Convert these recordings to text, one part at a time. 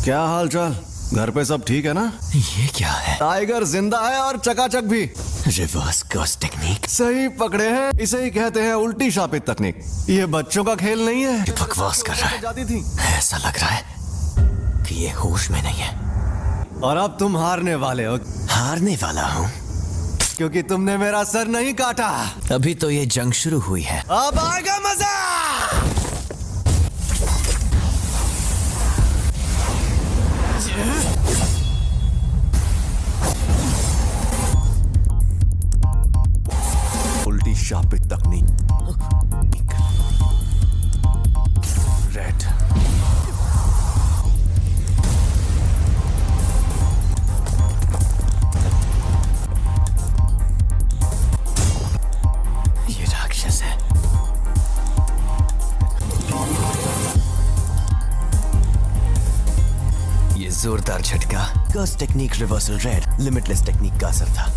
क्या हाल चाल? घर पे सब ठीक है ना? ये क्या है? टाइगर जिंदा है और चकाचक भी। Reverse curse technique. सही पकड़े हैं, इसे ही कहते हैं उल्टी शापित तकनीक। ये बच्चों का खेल नहीं है। ये बकवास कर रहा है। जाती थी। ऐसा लग रहा है कि ये होश में नहीं है। और अब तुम हारने वाले हो, हारने वाला हूँ क्योंकि तुमने मेरा सर नहीं काटा। अभी तो ये जंग शुरू हुई है। अब आएगा मजा। उल्टी शापित तकनीक। रेड। ये राक्षस है। ये जोरदार झटका curse technique reversal red limitless technique का असर था।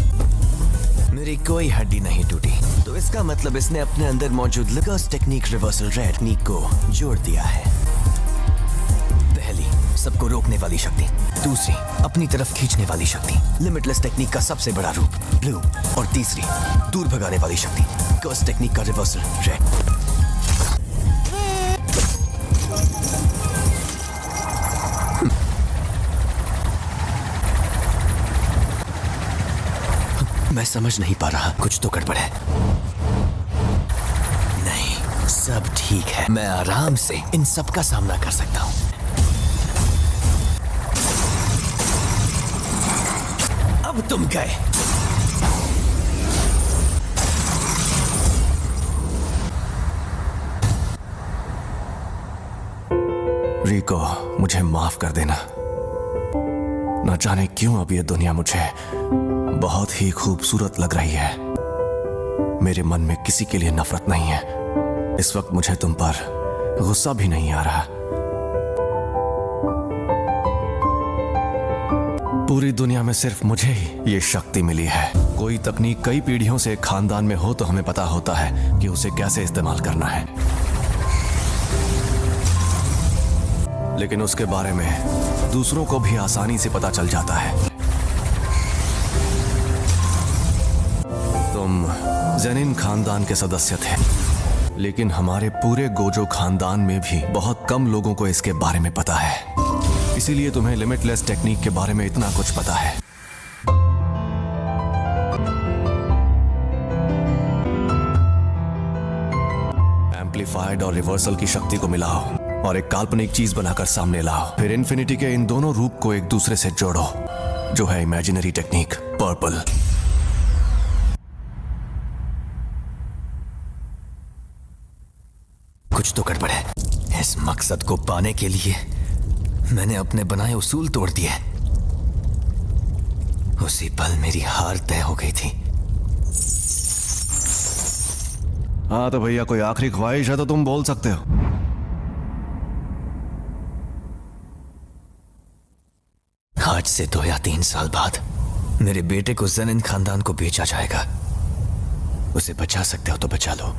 मेरी कोई हड्डी नहीं टूटी, तो इसका मतलब इसने अपने अंदर मौजूद कर्स टेक्निक रिवर्सल रेड टेक्निक को जोड़ दिया है। पहली, सबको रोकने वाली शक्ति। दूसरी, अपनी तरफ खींचने वाली शक्ति, लिमिटलेस टेक्निक का सबसे बड़ा रूप ब्लू। और तीसरी, दूर भगाने वाली शक्ति, कर्स टेक्निक का रिवर्सल रेड। मैं समझ नहीं पा रहा, कुछ तो गड़बड़ है। नहीं, सब ठीक है। मैं आराम से इन सब का सामना कर सकता हूं। अब तुम गए। रिको, मुझे माफ कर देना। न जाने क्यों अब ये दुनिया मुझे बहुत ही खूबसूरत लग रही है। मेरे मन में किसी के लिए नफरत नहीं है। इस वक्त मुझे तुम पर गुस्सा भी नहीं आ रहा। पूरी दुनिया में सिर्फ मुझे ही ये शक्ति मिली है। कोई तकनीक कई पीढ़ियों से एक खानदान में हो तो हमें पता होता है कि उसे कैसे इस्तेमाल करना है, लेकिन उसके बारे में दूसरों को भी आसानी से पता चल जाता है। तुम जेनिन खानदान के सदस्य थे, लेकिन हमारे पूरे गोजो खानदान में भी बहुत कम लोगों को इसके बारे में पता है। इसीलिए तुम्हें लिमिटलेस टेक्निक के बारे में इतना कुछ पता है। एम्पलीफाइड और रिवर्सल की शक्ति को मिलाओ और एक काल्पनिक चीज बनाकर सामने लाओ। फिर इन्फिनिटी के इन दोनों रूप को एक दूसरे से जोड़ो, जो है इमेजिनरी टेक्निक पर्पल। कुछ तो गड़बड़ है। इस मकसद को पाने के लिए मैंने अपने बनाए उसूल तोड़ दिए। उसी पल मेरी हार तय हो गई थी। हाँ तो भैया, कोई आखिरी ख्वाहिश है तो तुम बोल सकते हो। आज से 2 या 3 साल बाद मेरे बेटे को जेनिन खानदान को बेचा जाएगा। उसे बचा सकते हो तो बचा लो।